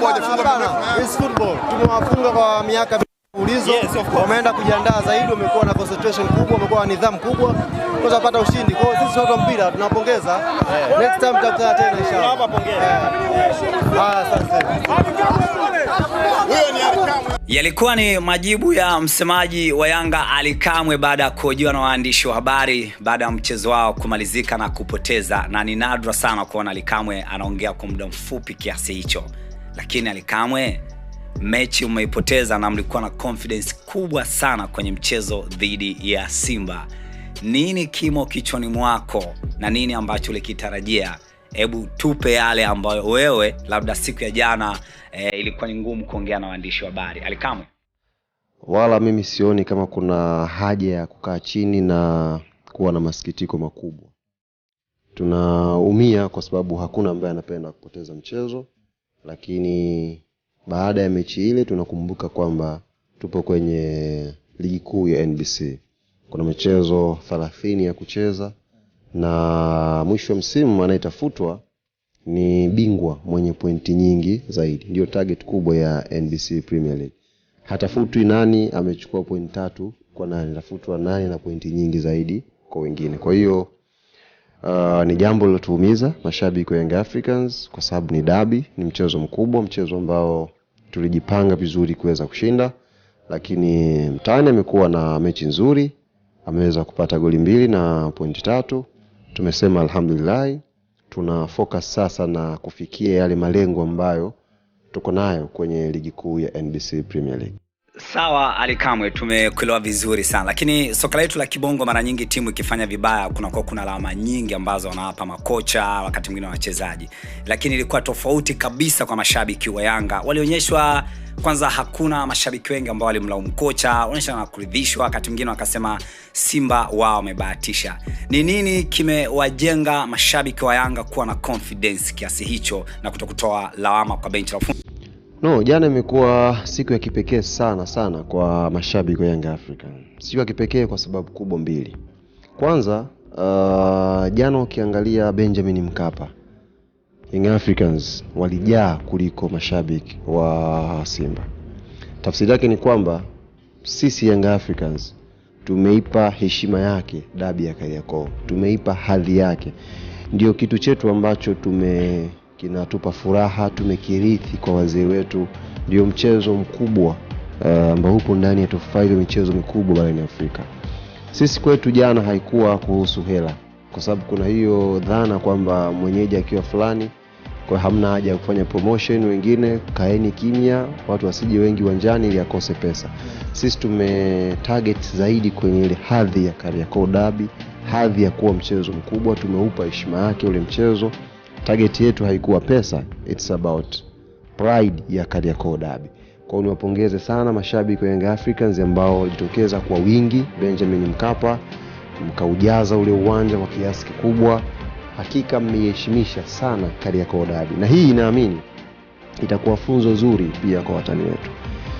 It's football. Tumewafunga kwa miaka ulizo. Wameenda kujiandaa zaidi, wamekuwa na concentration kubwa, wamekuwa na nidhamu kubwa. Kwa kupata ushindi. Kwa hiyo sisi watu wa mpira tunapongeza. Next time tutakutana tena inshallah. Hapa pongeza. Yalikuwa ni majibu ya msemaji wa Yanga Ally Kamwe baada ya kuhojiwa na waandishi wa habari baada ya mchezo wao kumalizika na kupoteza, na ni nadra sana kuona Ally Kamwe anaongea kwa muda mfupi kiasi hicho. Lakini Ally Kamwe, mechi umeipoteza na mlikuwa na confidence kubwa sana kwenye mchezo dhidi ya Simba. Nini kimo kichwani mwako na nini ambacho ulikitarajia? Hebu tupe yale ambayo wewe labda siku ya jana ilikuwa ni ngumu kuongea na waandishi wa habari. Ally Kamwe, wala mimi sioni kama kuna haja ya kukaa chini na kuwa na masikitiko makubwa. Tunaumia kwa sababu hakuna ambaye anapenda kupoteza mchezo, lakini baada ya mechi ile tunakumbuka kwamba tupo kwenye ligi kuu ya NBC. Kuna michezo 30 ya kucheza na mwisho wa msimu anayetafutwa ni bingwa mwenye pointi nyingi zaidi. Ndio target kubwa ya NBC Premier League. Hatafutwi nani amechukua point 3 kwa nani, atafutwa nani na pointi nyingi zaidi kwa wengine. Kwa hiyo ni jambo lilotuumiza mashabiki wa Young Africans kwa sababu ni derby, ni mchezo mkubwa, mchezo ambao tulijipanga vizuri kuweza kushinda, lakini Mtani amekuwa na mechi nzuri, ameweza kupata goli 2 na pointi 3. Tumesema alhamdulillah, tuna focus sasa na kufikia yale malengo ambayo tuko nayo kwenye ligi kuu ya NBC Premier League. Sawa Ally Kamwe, tumekuelewa vizuri sana. Lakini soka letu la kibongo mara nyingi timu ikifanya vibaya kuna alama nyingi ambazo wanawapa makocha, wakati mwingine wachezaji. Lakini ilikuwa tofauti kabisa kwa mashabiki wa Yanga. Walionyeshwa kwanza, hakuna mashabiki wengi ambao walimlaumu kocha, wanaonyesha na kuridhishwa, wakati mwingine wakasema Simba wao wamebahatisha. Ni nini kimewajenga mashabiki wa Yanga kuwa na confidence kiasi hicho na kutokutoa lawama kwa benchi la ufundi? No, jana imekuwa siku ya kipekee sana kwa mashabiki wa Young Africans. Siku ya kipekee kwa sababu kubwa mbili. Kwanza, jana ukiangalia Benjamin Mkapa, Young Africans walijaa kuliko mashabiki wa Simba. Tafsiri yake ni kwamba sisi Young Africans tumeipa heshima yake dabi ya Kariakoo, tumeipa hadhi yake. Ndio kitu chetu ambacho kinatupa furaha, tumekirithi kwa wazee wetu. Ndio mchezo mkubwa ambao upo ndani ya top 5 michezo mikubwa barani Afrika. Sisi kwetu jana haikuwa kuhusu hela, kwa sababu kuna hiyo dhana kwamba mwenyeji akiwa fulani kwa hamna haja ya kufanya promotion, wengine kaeni kimya, watu wasije wengi uwanjani ili akose pesa. Sisi target zaidi kwenye ile hadhi ya Kariakoo Derby, hadhi ya kuwa mchezo mkubwa, tumeupa heshima yake ule mchezo. Target yetu haikuwa pesa, it's about pride ya Kariakoo Derby. Kwa hiyo niwapongeze sana mashabiki wa Young Africans ambao walijitokeza kwa wingi Benjamin Mkapa, mkaujaza ule uwanja kwa kiasi kikubwa. Hakika mmeheshimisha sana Kariakoo Derby, na hii naamini itakuwa funzo zuri pia kwa watani wetu.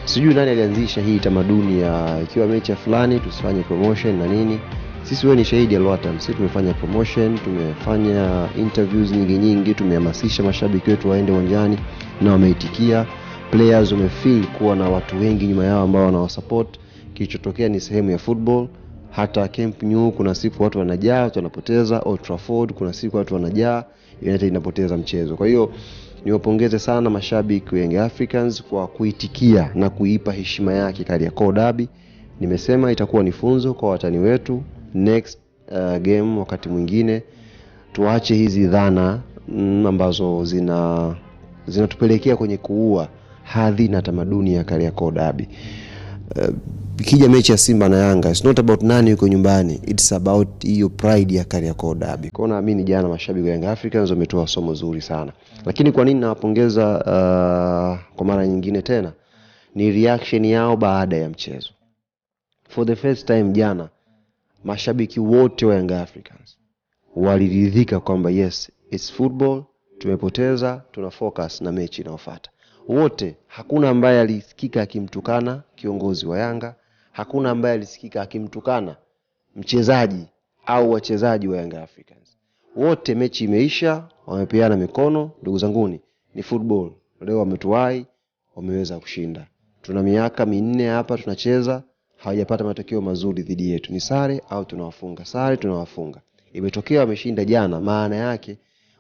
Sijui nani alianzisha hii tamaduni ya ikiwa mechi fulani tusifanye promotion na nini. Sisi wewe ni shahidi alwatan, sisi tumefanya promotion, tumefanya interviews nyingi, tumehamasisha mashabiki wetu waende uwanjani na wameitikia. Players wamefeel kuwa na watu wengi nyuma yao ambao wanawasupport. Kilichotokea ni sehemu ya football. Hata Camp Nou kuna siku watu wanajaa, watu wanapoteza. Old Trafford kuna siku watu wanajaa, United inapoteza mchezo. Kwa hiyo niwapongeze sana mashabiki wa Young Africans kwa kuitikia na kuipa heshima yake Kariakoo Derby. Nimesema itakuwa ni funzo kwa watani wetu. Next game wakati mwingine tuache hizi dhana ambazo zinatupelekea kwenye kuua hadhi na tamaduni ya Kariakoo Derby. Kija mechi ya Simba na Yanga, it's not about nani yuko nyumbani, it's about hiyo pride ya Kariakoo Derby. Kwa naamini jana mashabiki wa Young Africans wametoa somo zuri sana. Lakini kwa nini nawapongeza kwa mara nyingine tena? Ni reaction yao baada ya mchezo. For the first time jana mashabiki wote wa Young Africans waliridhika kwamba yes, it's football, tumepoteza, tuna focus na mechi inayofuata. Wote, hakuna ambaye alisikika akimtukana kiongozi wa Yanga, hakuna ambaye alisikika akimtukana mchezaji au wachezaji wa Young Africans. Wote mechi imeisha, wamepeana mikono. Ndugu zanguni, ni football, Leo wametuwai, wameweza kushinda. Tuna miaka 4 hapa tunacheza, hawajapata matokeo mazuri dhidi yetu. Ni sare au tunawafunga, sare tunawafunga. Imetokea wameshinda jana, maana yake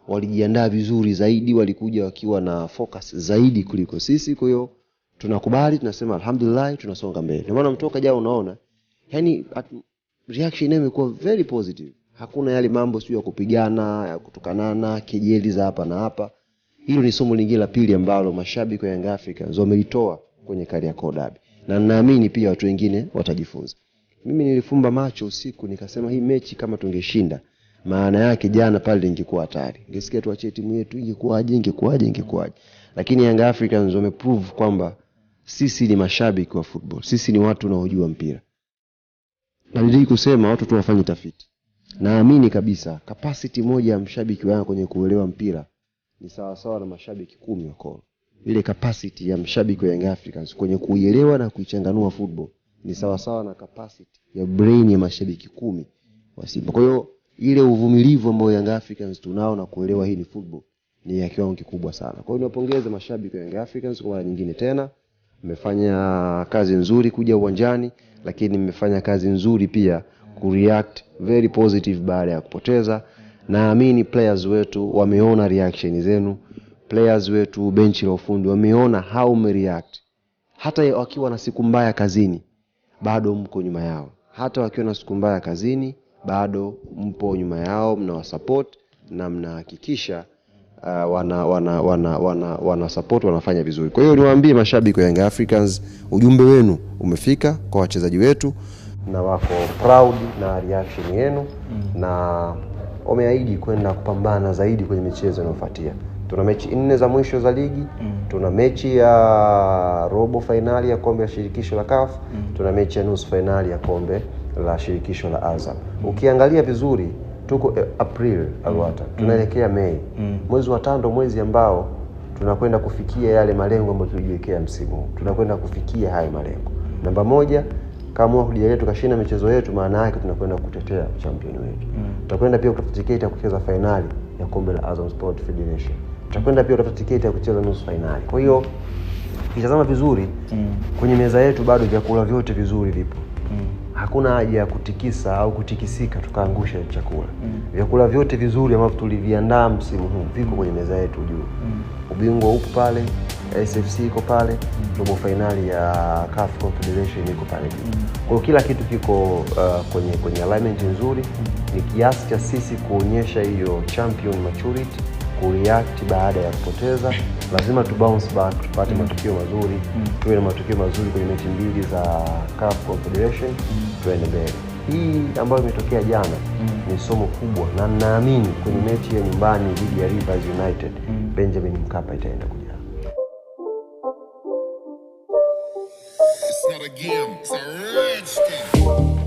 walijiandaa vizuri zaidi, walikuja wakiwa na focus zaidi kuliko sisi. Kwa hiyo tunakubali, tunasema alhamdulillah, tunasonga mbele. Ndio maana mtoka jana unaona, yani reaction imekuwa very positive. Hakuna yale mambo sio ya kupigana, ya kutukanana, kejeli za hapa na hapa. Hilo ni somo lingine la pili ambalo mashabiki wa Young Africans wamelitoa kwenye Kariakoo Derby. Na naamini pia watu wengine watajifunza. Mimi nilifumba macho usiku nikasema hii mechi kama tungeshinda, maana yake jana pale ingekuwa hatari. Ungesikia tuachie timu yetu ingekuaje. Lakini Young Africans wameprove kwamba sisi ni mashabiki wa football. Sisi ni watu wanaojua mpira. Na nilii kusema watu tu wafanye tafiti. Naamini kabisa capacity moja ya mshabiki wao kwenye kuelewa mpira ni sawa sawa na mashabiki 10 wa Koro. Ile capacity ya mshabiki wa Young Africans kwenye kuielewa na kuichanganua football ni sawa sawa na capacity ya brain ya mashabiki 10 wa Simba. Kwa hiyo ile uvumilivu ambao Young Africans tunao na kuelewa hii ni football ni ya kiwango kikubwa sana. Kwa hiyo niwapongeze mashabiki wa Young Africans kwa mara nyingine tena. Mmefanya kazi nzuri kuja uwanjani, lakini mmefanya kazi nzuri pia kureact very positive baada ya kupoteza. Naamini players wetu wameona reaction zenu. Players wetu benchi la ufundi wameona how mreact. Hata wakiwa na siku mbaya kazini, bado mko nyuma yao. Hata wakiwa na siku mbaya kazini, bado mpo nyuma yao, mnawasupport na mnahakikisha wana support, wanafanya vizuri. Kwa hiyo niwaambie mashabiki wa Young Africans, ujumbe wenu umefika kwa wachezaji wetu na wako proud na reaction yenu na wameahidi kwenda kupambana zaidi kwenye michezo inayofuatia. Tuna mechi 4 za mwisho za ligi, tuna mechi ya robo finali ya kombe la shirikisho la CAF, tuna mechi ya nusu finali ya kombe la shirikisho la Azam. Ukiangalia vizuri tuko April alwata, tunaelekea Mei. Mwezi wa 5 mwezi ambao tunakwenda kufikia yale malengo ambayo tulijiwekea msimu huu. Tunakwenda kufikia hayo malengo. Namba 1, kama hujaelewa tukashinda michezo yetu, maana yake tunakwenda kutetea champion wetu. Tutakwenda pia kutafuta tiketi ya kucheza finali ya kombe la Azam Sport Federation. Tutakwenda pia kutafuta tiketi ya kucheza nusu finali. Kwa hiyo kitazama vizuri kwenye meza yetu bado vyakula vyote vizuri vipo. Hakuna haja ya kutikisa au kutikisika tukaangusha chakula. Vyakula vyote vizuri ambavyo tuliviandaa msimu huu viko kwenye meza yetu juu. Ubingwa upo pale, SFC iko pale, robo finali ya CAF Confederation iko pale. Kwa hiyo kila kitu kiko kwenye alignment nzuri. Ni kiasi cha sisi kuonyesha hiyo champion maturity, kureact baada ya kupoteza. Lazima tu bounce back, tupate matukio mazuri, tuwe na matukio mazuri kwenye mechi 2 za CAF Confederation, tuende mbele. Hii ambayo imetokea jana ni somo kubwa, na naamini kwenye mechi ya nyumbani dhidi ya Rivers United, Benjamin Mkapa itaenda kujaa. It's not a game, it's a rich thing.